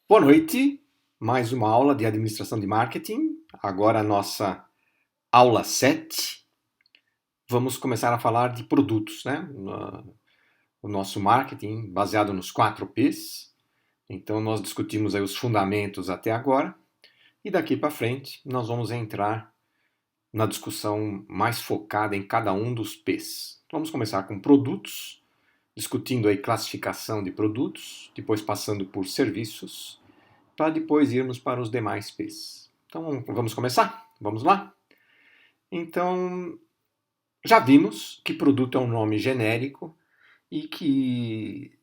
Boa noite, mais uma aula de administração de marketing. Agora a nossa aula 7. Vamos começar a falar de produtos, né? O nosso marketing baseado nos 4 P's. Então nós discutimos aí os fundamentos até agora e daqui para frente nós vamos entrar na discussão mais focada em cada um dos P's. Vamos começar com produtos, discutindo aí classificação de produtos, depois passando por serviços, para depois irmos para os demais P's. Então, vamos começar? Vamos lá? Então, já vimos que produto é um nome genérico e que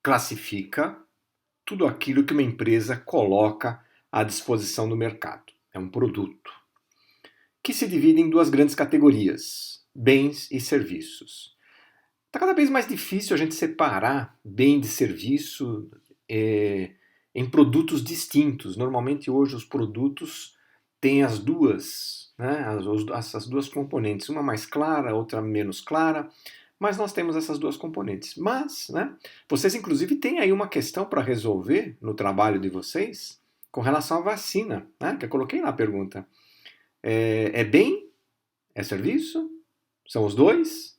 classifica tudo aquilo que uma empresa coloca à disposição do mercado. É um produto que se divide em duas grandes categorias: bens e serviços. Está cada vez mais difícil a gente separar bem de serviço em produtos distintos. Normalmente hoje os produtos têm as duas, né, essas duas componentes, uma mais clara, outra menos clara, mas nós temos essas duas componentes. Mas, né, vocês inclusive têm aí uma questão para resolver no trabalho de vocês com relação à vacina, né, que eu coloquei na pergunta. É bem? É serviço? São os dois?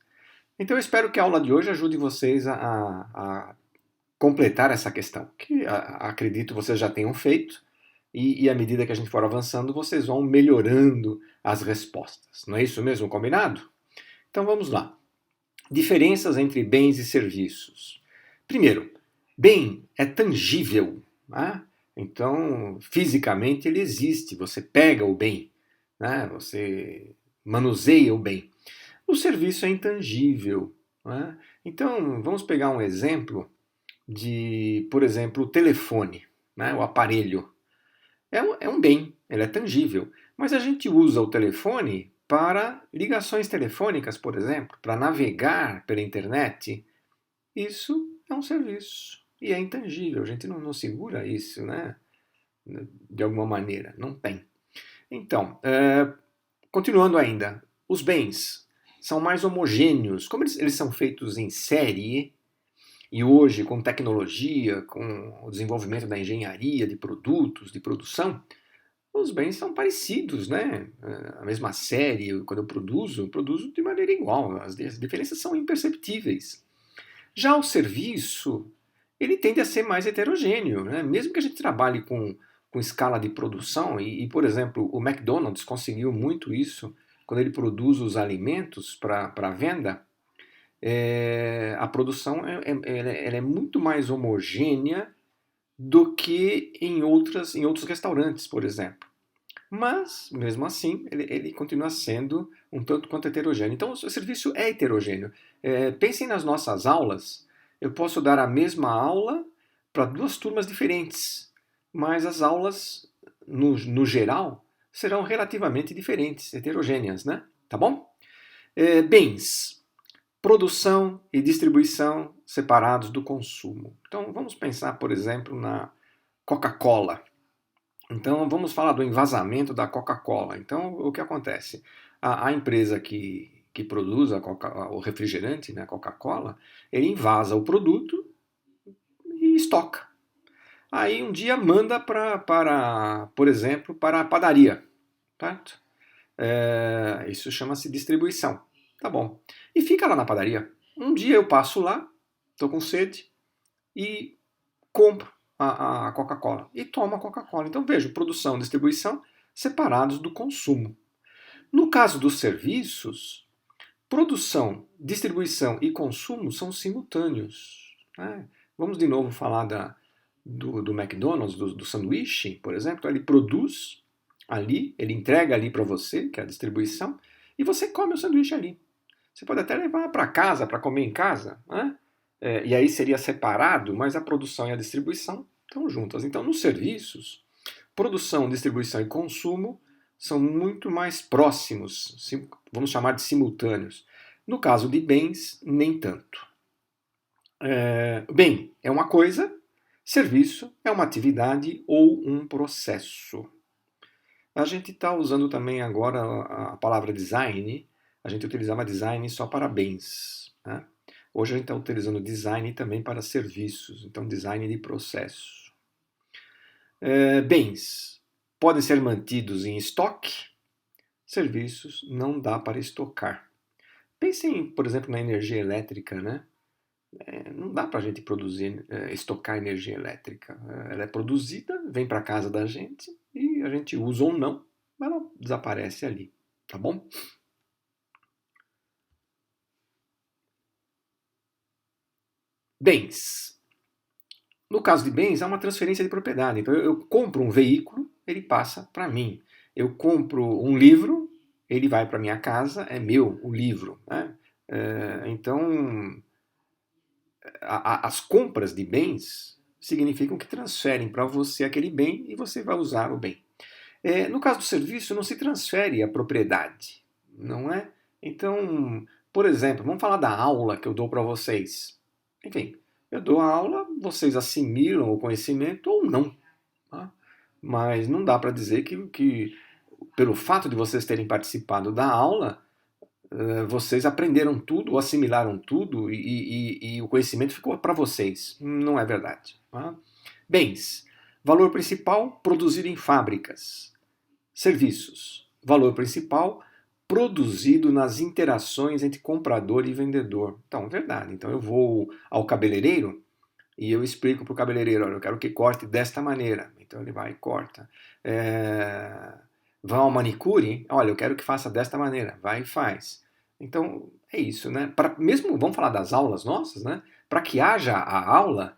Então eu espero que a aula de hoje ajude vocês a completar essa questão, que acredito vocês já tenham feito, e à medida que a gente for avançando, vocês vão melhorando as respostas. Não é isso mesmo, combinado? Então vamos lá. Diferenças entre bens e serviços. Primeiro, bem é tangível, né? Então fisicamente ele existe, você pega o bem, né? Você manuseia o bem. O serviço é intangível, né? Então vamos pegar um exemplo de, por exemplo, o telefone, né, o aparelho. É um bem, ele é tangível. Mas a gente usa o telefone para ligações telefônicas, por exemplo, para navegar pela internet. Isso é um serviço. E é intangível, a gente não segura isso, né? De alguma maneira, não tem. Então, continuando ainda, os bens são mais homogêneos. Como eles são feitos em série, e hoje, com tecnologia, com o desenvolvimento da engenharia, de produtos, de produção, os bens são parecidos, né? A mesma série, quando eu produzo de maneira igual, as diferenças são imperceptíveis. Já o serviço, ele tende a ser mais heterogêneo, né? Mesmo que a gente trabalhe com escala de produção, por exemplo, o McDonald's conseguiu muito isso quando ele produz os alimentos para venda. A produção ela é muito mais homogênea do que em outros restaurantes, por exemplo. Mas, mesmo assim, ele continua sendo um tanto quanto heterogêneo. Então, o serviço é heterogêneo. Pensem nas nossas aulas. Eu posso dar a mesma aula para duas turmas diferentes, mas as aulas, no geral, serão relativamente diferentes, heterogêneas, né? Tá bom? Bens. Produção e distribuição separados do consumo. Então, vamos pensar, por exemplo, na Coca-Cola. Então, vamos falar do envasamento da Coca-Cola. Então, o que acontece? A empresa que produz o refrigerante, né, a Coca-Cola, ele invasa o produto e estoca. Aí, um dia, manda por exemplo, para a padaria. Certo? Isso chama-se distribuição. Tá bom. E fica lá na padaria. Um dia eu passo lá, estou com sede, e compro a Coca-Cola. E tomo a Coca-Cola. Então vejo produção e distribuição separados do consumo. No caso dos serviços, produção, distribuição e consumo são simultâneos. Né? Vamos de novo falar do McDonald's, do sanduíche, por exemplo. Então, ele produz ali, ele entrega ali para você, que é a distribuição, e você come o sanduíche ali. Você pode até levar para casa, para comer em casa, né? E aí seria separado, mas a produção e a distribuição estão juntas. Então, nos serviços, produção, distribuição e consumo são muito mais próximos, vamos chamar de simultâneos. No caso de bens, nem tanto. Bem é uma coisa, serviço é uma atividade ou um processo. A gente está usando também agora a palavra design. A gente utilizava design só para bens, né? Hoje a gente está utilizando design também para serviços, então design de processo. Bens podem ser mantidos em estoque, serviços não dá para estocar. Pensem, por exemplo, na energia elétrica, né? Não dá para a gente produzir, estocar energia elétrica. Ela é produzida, vem para casa da gente e a gente usa ou não, ela desaparece ali, tá bom? Bens. No caso de bens, há uma transferência de propriedade. Então, eu compro um veículo, ele passa para mim. Eu compro um livro, ele vai para minha casa, é meu o livro. Né? Então, as compras de bens significam que transferem para você aquele bem e você vai usar o bem. No caso do serviço, não se transfere a propriedade, não é? Então, por exemplo, vamos falar da aula que eu dou para vocês. Enfim, eu dou a aula, vocês assimilam o conhecimento ou não. Tá? Mas não dá para dizer que, pelo fato de vocês terem participado da aula, vocês aprenderam tudo, assimilaram tudo e o conhecimento ficou para vocês. Não é verdade. Tá? Bens. Valor principal, produzido em fábricas. Serviços. Valor principal, produzido nas interações entre comprador e vendedor. Então, verdade. Então, eu vou ao cabeleireiro e eu explico para o cabeleireiro, olha, eu quero que corte desta maneira. Então, ele vai e corta. Vão ao manicure, olha, eu quero que faça desta maneira. Vai e faz. Então, é isso, né? Mesmo, vamos falar das aulas nossas, né? Para que haja a aula,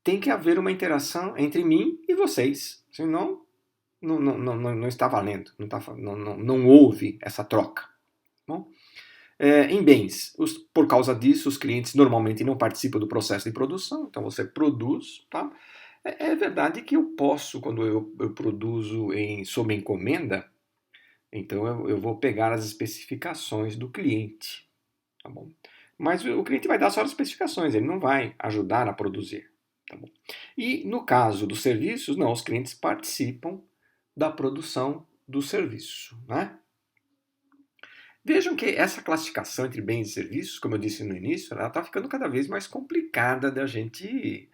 tem que haver uma interação entre mim e vocês. Senão, não está valendo, não houve essa troca. Bom, em bens, por causa disso, os clientes normalmente não participam do processo de produção, então você produz. Tá? É verdade que eu posso, quando eu produzo sob encomenda, então eu vou pegar as especificações do cliente. Tá bom? Mas o cliente vai dar só as especificações, ele não vai ajudar a produzir. Tá bom? E no caso dos serviços, não, os clientes participam da produção do serviço. Né? Vejam que essa classificação entre bens e serviços, como eu disse no início, ela está ficando cada vez mais complicada da gente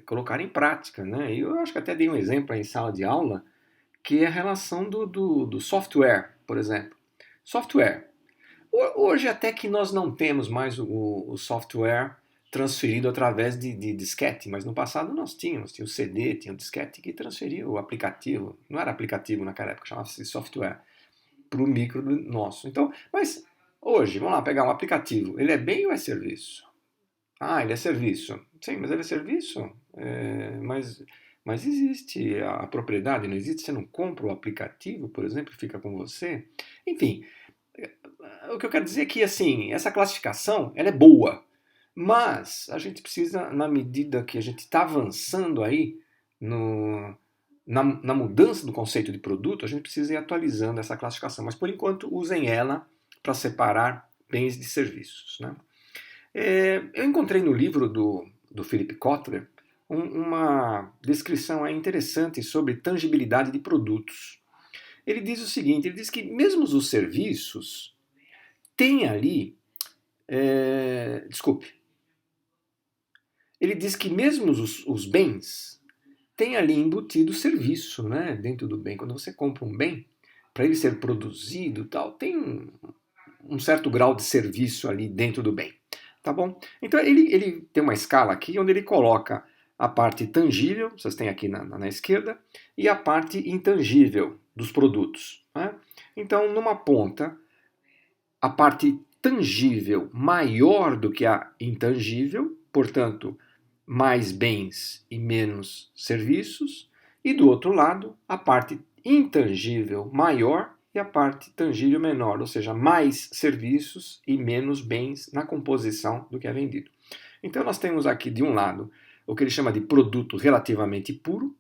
colocar em prática. Né? E eu acho que até dei um exemplo aí em sala de aula, que é a relação do software, por exemplo. Software. Hoje até que nós não temos mais o software transferido através de disquete, mas no passado nós tínhamos, tinha o CD, tinha o disquete que transferia o aplicativo, não era aplicativo naquela época, chamava-se software, para o micro nosso. Então, mas hoje, vamos lá pegar um aplicativo, ele é bem ou é serviço? Ah, ele é serviço. Sim, mas ele é serviço, mas existe a propriedade, não existe? Você não compra o aplicativo, por exemplo, fica com você. Enfim, o que eu quero dizer é que assim, essa classificação ela é boa, mas a gente precisa, na medida que a gente está avançando aí na mudança do conceito de produto, a gente precisa ir atualizando essa classificação. Mas por enquanto usem ela para separar bens de serviços. Né? Eu encontrei no livro do Philip Kotler uma descrição interessante sobre tangibilidade de produtos. Ele diz o seguinte, ele diz que mesmo os serviços têm ali... desculpe. Ele diz que mesmo os bens têm ali embutido serviço, né, dentro do bem. Quando você compra um bem, para ele ser produzido, tal, tem um certo grau de serviço ali dentro do bem. Tá bom? Então ele tem uma escala aqui onde ele coloca a parte tangível, vocês têm aqui na esquerda, e a parte intangível dos produtos. Né? Então, numa ponta, a parte tangível maior do que a intangível, portanto, mais bens e menos serviços, e do outro lado, a parte intangível maior e a parte tangível menor, ou seja, mais serviços e menos bens na composição do que é vendido. Então nós temos aqui de um lado o que ele chama de produto relativamente puro,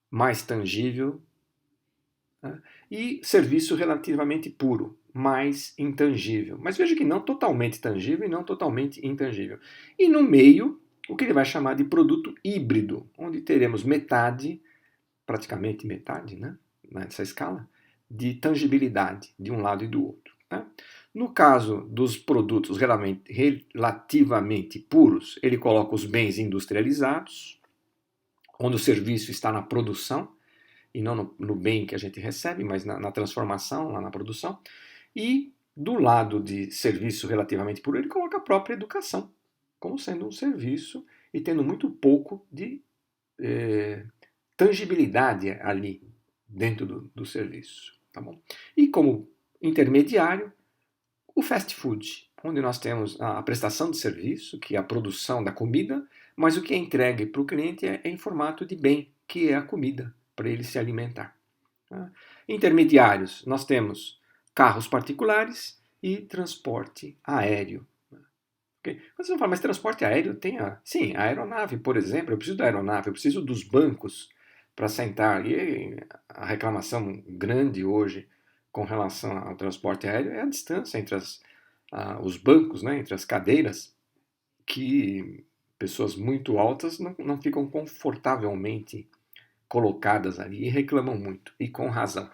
mais tangível, né? E serviço relativamente puro, mais intangível. Mas veja que não totalmente tangível e não totalmente intangível. E no meio, o que ele vai chamar de produto híbrido, onde teremos metade, praticamente metade, né, nessa escala, de tangibilidade de um lado e do outro. Né? No caso dos produtos relativamente puros, ele coloca os bens industrializados, onde o serviço está na produção, e não no bem que a gente recebe, mas na transformação, lá na produção. E do lado de serviço relativamente puro, ele coloca a própria educação como sendo um serviço e tendo muito pouco de tangibilidade ali dentro do serviço. Tá bom? E como intermediário, o fast food, onde nós temos a prestação de serviço, que é a produção da comida, mas o que é entregue para o cliente é em formato de bem, que é a comida, para ele se alimentar. Tá? Intermediários, nós temos carros particulares e transporte aéreo. Okay? Quando você fala, mas transporte aéreo tem sim, a aeronave, por exemplo, eu preciso da aeronave, eu preciso dos bancos para sentar. E a reclamação grande hoje com relação ao transporte aéreo é a distância entre os bancos, né, entre as cadeiras, que pessoas muito altas não ficam confortavelmente colocadas ali e reclamam muito, e com razão.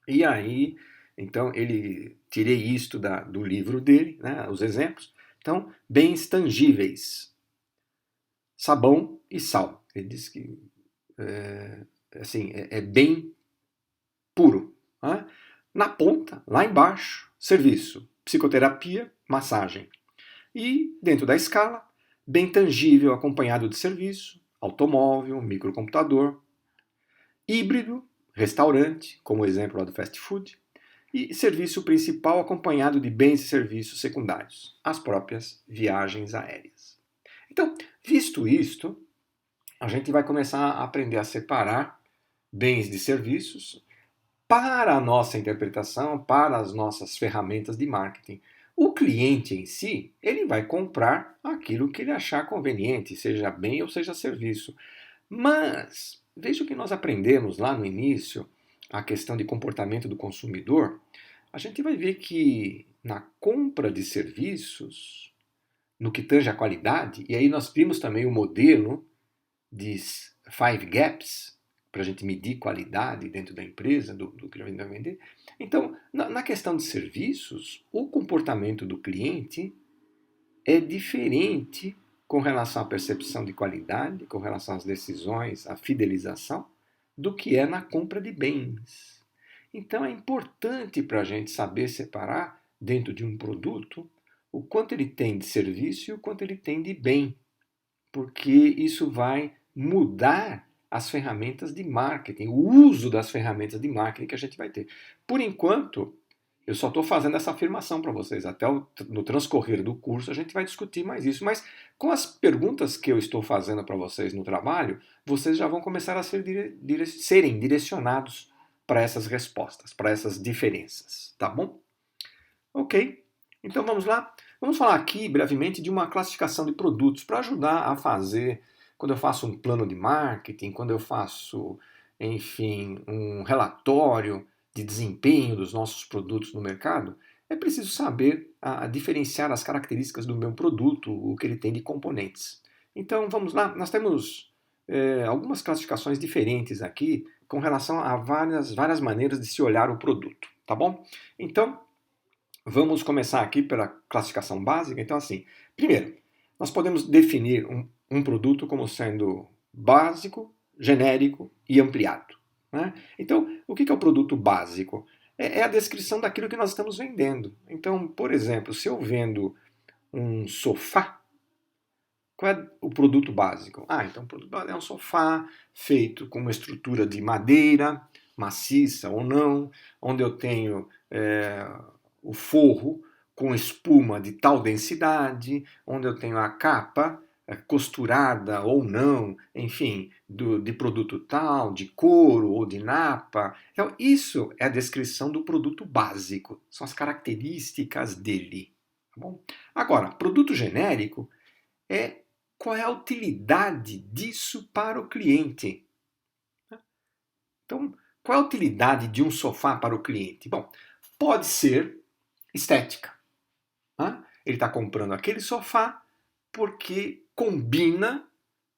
E aí, então, ele tirei isto do livro dele, né, os exemplos. Então, bens tangíveis, sabão e sal. Ele diz que assim, é bem puro. Né? Na ponta, lá embaixo, serviço, psicoterapia, massagem. E dentro da escala, bem tangível acompanhado de serviço, automóvel, microcomputador, híbrido, restaurante, como o exemplo lá do fast food, e serviço principal acompanhado de bens e serviços secundários, as próprias viagens aéreas. Então, visto isto, a gente vai começar a aprender a separar bens de serviços para a nossa interpretação, para as nossas ferramentas de marketing. O cliente em si, ele vai comprar aquilo que ele achar conveniente, seja bem ou seja serviço. Mas, veja o que nós aprendemos lá no início, a questão de comportamento do consumidor, a gente vai ver que na compra de serviços, no que tange a qualidade, e aí nós vimos também o modelo de Five Gaps, para a gente medir qualidade dentro da empresa, do que a gente vai vender. Então, na questão de serviços, o comportamento do cliente é diferente com relação à percepção de qualidade, com relação às decisões, à fidelização, do que é na compra de bens. Então é importante para a gente saber separar, dentro de um produto, o quanto ele tem de serviço e o quanto ele tem de bem, porque isso vai mudar as ferramentas de marketing, o uso das ferramentas de marketing que a gente vai ter. Por enquanto, eu só estou fazendo essa afirmação para vocês. Até no transcorrer do curso a gente vai discutir mais isso. Mas com as perguntas que eu estou fazendo para vocês no trabalho, vocês já vão começar a serem direcionados para essas respostas, para essas diferenças. Tá bom? Ok. Então vamos lá. Vamos falar aqui brevemente de uma classificação de produtos para ajudar a fazer, quando eu faço um plano de marketing, quando eu faço, enfim, um relatório de desempenho dos nossos produtos no mercado, é preciso saber diferenciar as características do meu produto, o que ele tem de componentes. Então vamos lá, nós temos algumas classificações diferentes aqui com relação a várias maneiras de se olhar o produto, tá bom? Então, vamos começar aqui pela classificação básica. Então, assim, primeiro, nós podemos definir um produto como sendo básico, genérico e ampliado. Né? Então, o que é o produto básico? É a descrição daquilo que nós estamos vendendo. Então, por exemplo, se eu vendo um sofá, qual é o produto básico? Então o produto básico é um sofá feito com uma estrutura de madeira, maciça ou não, onde eu tenho o forro com espuma de tal densidade, onde eu tenho a capa costurada ou não, enfim, de produto tal, de couro ou de napa. Então, isso é a descrição do produto básico, são as características dele. Tá bom? Agora, produto genérico é qual é a utilidade disso para o cliente. Então, qual é a utilidade de um sofá para o cliente? Bom, pode ser estética. Ele está comprando aquele sofá porque combina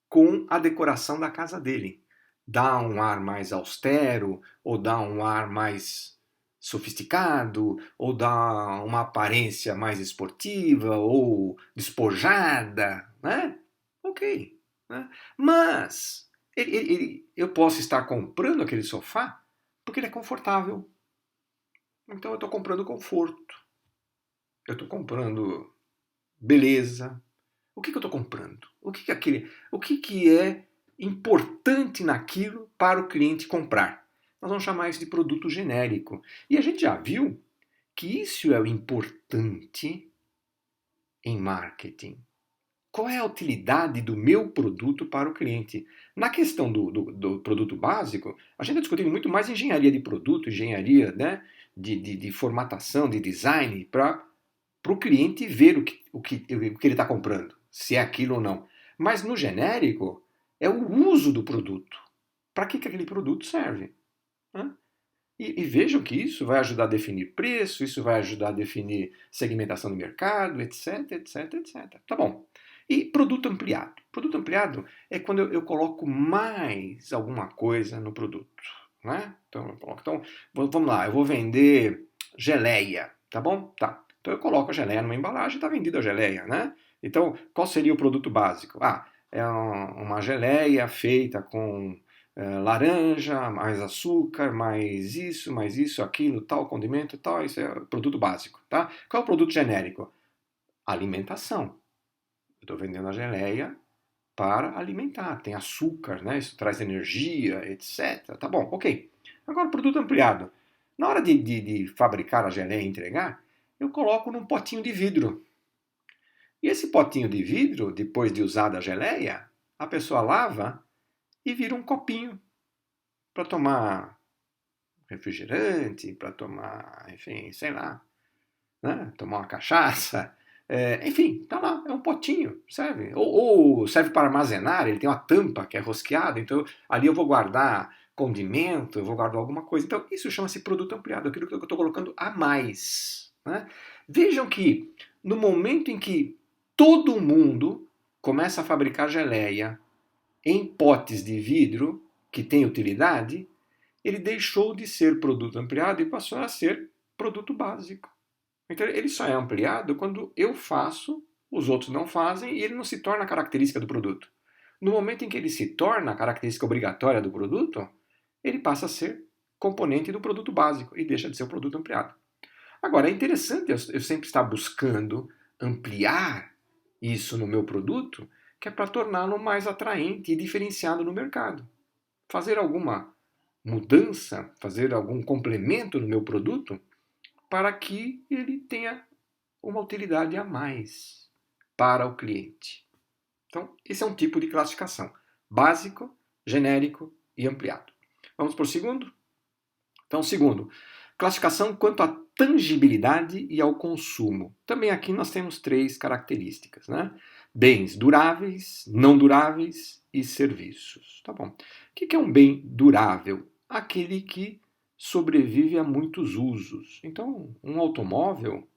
com a decoração da casa dele. Dá um ar mais austero, ou dá um ar mais sofisticado, ou dá uma aparência mais esportiva, ou despojada, né? Ok. Né? Mas Eu posso estar comprando aquele sofá porque ele é confortável. Então eu estou comprando conforto. Eu estou comprando beleza. O que eu estou comprando? O que é importante naquilo para o cliente comprar? Nós vamos chamar isso de produto genérico. E a gente já viu que isso é o importante em marketing. Qual é a utilidade do meu produto para o cliente? Na questão do produto básico, a gente está discutindo muito mais engenharia de produto, engenharia, né, de formatação, de design, para o cliente ver o que ele está comprando, se é aquilo ou não. Mas no genérico, é o uso do produto. Para que aquele produto serve? Né? E vejam que isso vai ajudar a definir preço, isso vai ajudar a definir segmentação do mercado, etc, etc, etc. Tá bom. E produto ampliado? Produto ampliado é quando eu coloco mais alguma coisa no produto. Né? Então, vamos lá, eu vou vender geleia, tá bom? Tá. Então eu coloco a geleia numa embalagem e está vendida a geleia, né? Então, qual seria o produto básico? Ah, é uma geleia feita com laranja, mais açúcar, mais isso, aquilo, tal, condimento, tal, isso é o produto básico, tá? Qual é o produto genérico? Alimentação. Eu estou vendendo a geleia para alimentar, tem açúcar, né? Isso traz energia, etc. Tá bom, ok. Agora, o produto ampliado. Na hora de fabricar a geleia e entregar, eu coloco num potinho de vidro. E esse potinho de vidro, depois de usada a geleia, a pessoa lava e vira um copinho para tomar refrigerante, para tomar, enfim, sei lá, né? Tomar uma cachaça. Enfim, tá lá, é um potinho, serve. Ou serve para armazenar, ele tem uma tampa que é rosqueada, então ali eu vou guardar condimento, eu vou guardar alguma coisa. Então isso chama-se produto ampliado, aquilo que eu estou colocando a mais. Né? Vejam que no momento em que todo mundo começa a fabricar geleia em potes de vidro que tem utilidade, ele deixou de ser produto ampliado e passou a ser produto básico. Então ele só é ampliado quando eu faço, os outros não fazem e ele não se torna característica do produto. No momento em que ele se torna característica obrigatória do produto, ele passa a ser componente do produto básico e deixa de ser o produto ampliado. Agora, é interessante eu sempre estar buscando ampliar isso no meu produto, que é para torná-lo mais atraente e diferenciado no mercado. Fazer alguma mudança, fazer algum complemento no meu produto para que ele tenha uma utilidade a mais para o cliente. Então, esse é um tipo de classificação: básico, genérico e ampliado. Vamos para o segundo? Então, segundo, classificação quanto à tangibilidade e ao consumo. Também aqui nós temos três características, né? Bens duráveis, não duráveis e serviços. Tá bom. O que é um bem durável? Aquele que sobrevive a muitos usos. Então, um automóvel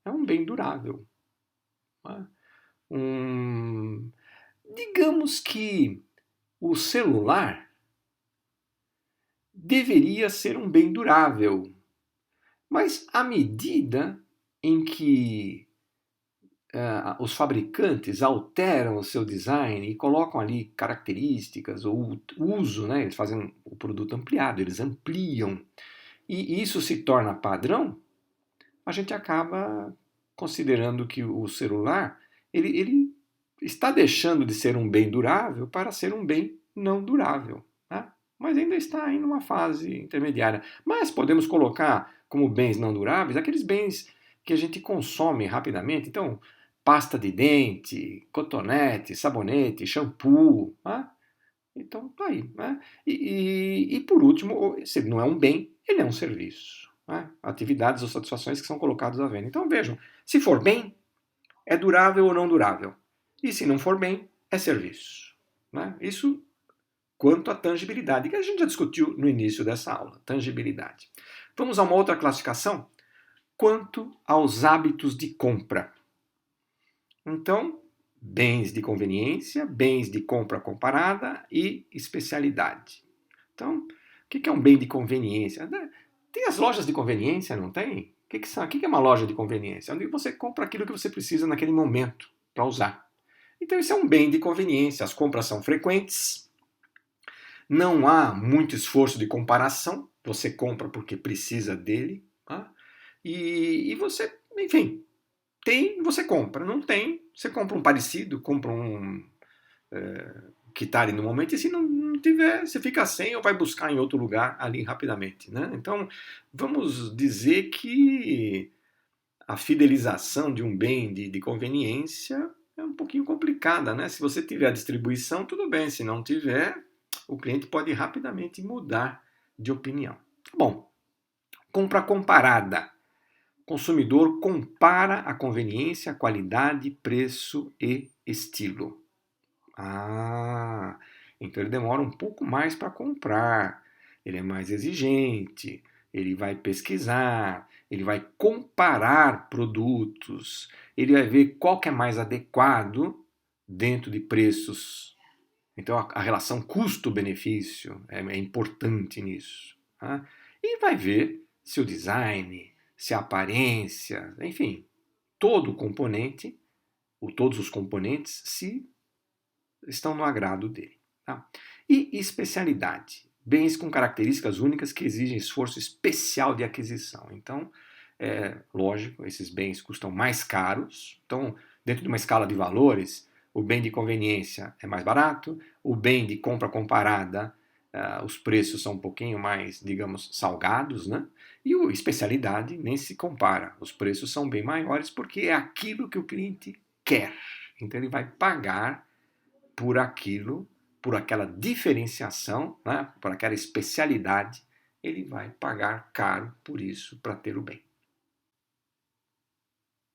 é um bem durável. Né? Digamos que o celular deveria ser um bem durável, mas à medida em que os fabricantes alteram o seu design e colocam ali características ou uso, né? Eles fazem o produto ampliado, eles ampliam, e isso se torna padrão, a gente acaba considerando que o celular ele está deixando de ser um bem durável para ser um bem não durável. Né? Mas ainda está em uma fase intermediária. Mas podemos colocar como bens não duráveis aqueles bens que a gente consome rapidamente. Então, pasta de dente, cotonete, sabonete, shampoo. Né? Então, tá aí. Né? E por último, se ele não é um bem, ele é um serviço. Né? Atividades ou satisfações que são colocadas à venda. Então, vejam, se for bem, é durável ou não durável. E se não for bem, é serviço. Né? Isso quanto à tangibilidade, que a gente já discutiu no início dessa aula. Tangibilidade. Vamos a uma outra classificação quanto aos hábitos de compra. Então, bens de conveniência, bens de compra comparada e especialidade. Então, o que é um bem de conveniência? Tem as lojas de conveniência, não tem? O que são? O que é uma loja de conveniência? Onde você compra aquilo que você precisa naquele momento para usar. Então, isso é um bem de conveniência. As compras são frequentes, não há muito esforço de comparação, você compra porque precisa dele, tá? E você, enfim, tem, você compra, não tem, você compra um parecido, compra um que está ali no momento, e se não tiver, você fica sem ou vai buscar em outro lugar ali rapidamente, né? Então, vamos dizer que a fidelização de um bem de conveniência é um pouquinho complicada, né? Se você tiver a distribuição, tudo bem. Se não tiver, o cliente pode rapidamente mudar de opinião. Bom, compra comparada. O consumidor compara a conveniência, qualidade, preço e estilo. Ah, então ele demora um pouco mais para comprar, ele é mais exigente, ele vai pesquisar, ele vai comparar produtos, ele vai ver qual que é mais adequado dentro de preços. Então a relação custo-benefício é importante nisso. Tá? E vai ver se o design, se a aparência, enfim, todo o componente, ou todos os componentes se estão no agrado dele. Tá? E especialidade. Bens com características únicas que exigem esforço especial de aquisição. Então, lógico, esses bens custam mais caros. Então, dentro de uma escala de valores, o bem de conveniência é mais barato, o bem de compra comparada, os preços são um pouquinho mais, digamos, salgados, né? E o especialidade nem se compara. Os preços são bem maiores porque é aquilo que o cliente quer. Então, ele vai pagar por aquilo, por aquela diferenciação, né, por aquela especialidade, ele vai pagar caro por isso para ter o bem.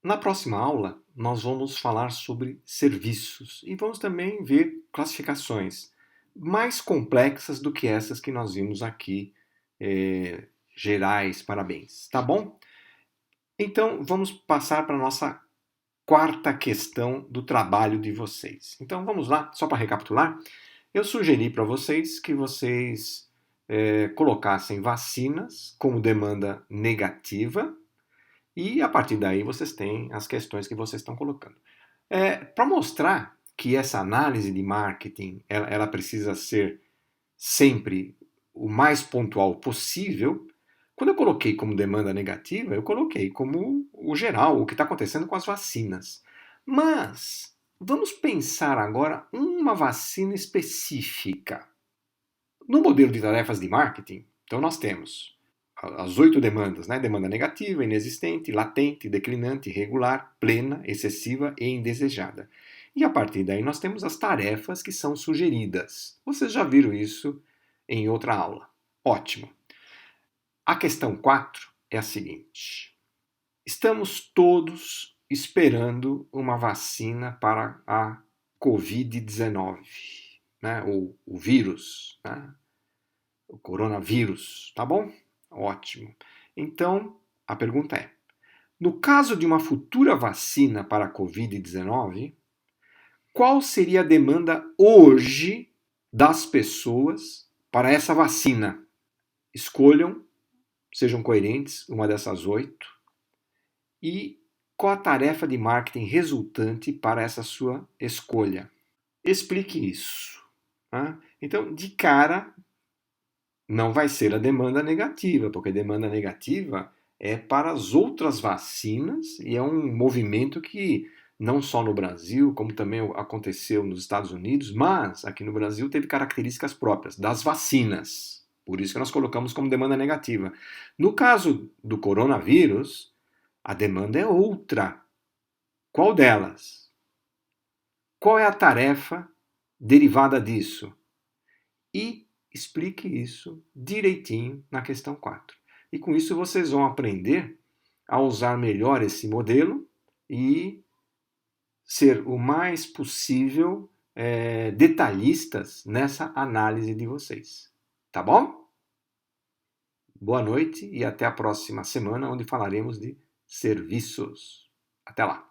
Na próxima aula, nós vamos falar sobre serviços e vamos também ver classificações mais complexas do que essas que nós vimos aqui, gerais para bens, tá bom? Então, vamos passar para a nossa quarta questão do trabalho de vocês. Então, vamos lá, só para recapitular. Eu sugeri para vocês que vocês colocassem vacinas como demanda negativa e a partir daí vocês têm as questões que vocês estão colocando. Para mostrar que essa análise de marketing ela precisa ser sempre o mais pontual possível, quando eu coloquei como demanda negativa, eu coloquei como o geral, o que está acontecendo com as vacinas. Mas vamos pensar agora uma vacina específica. No modelo de tarefas de marketing, então nós temos as 8 demandas, né? Demanda negativa, inexistente, latente, declinante, regular, plena, excessiva e indesejada. E a partir daí nós temos as tarefas que são sugeridas. Vocês já viram isso em outra aula. Ótimo. A questão 4 é a seguinte: estamos todos esperando uma vacina para a Covid-19, né? Ou o vírus, né? O coronavírus, tá bom? Ótimo. Então, a pergunta é: no caso de uma futura vacina para a Covid-19, qual seria a demanda hoje das pessoas para essa vacina? Escolham, sejam coerentes, uma dessas 8. E qual a tarefa de marketing resultante para essa sua escolha? Explique isso. Tá? Então, de cara, não vai ser a demanda negativa, porque a demanda negativa é para as outras vacinas e é um movimento que não só no Brasil, como também aconteceu nos Estados Unidos, mas aqui no Brasil teve características próprias das vacinas. Por isso que nós colocamos como demanda negativa. No caso do coronavírus, a demanda é outra. Qual delas? Qual é a tarefa derivada disso? E explique isso direitinho na questão 4. E com isso vocês vão aprender a usar melhor esse modelo e ser o mais possível detalhistas nessa análise de vocês. Tá bom? Boa noite e até a próxima semana, onde falaremos de serviços. Até lá!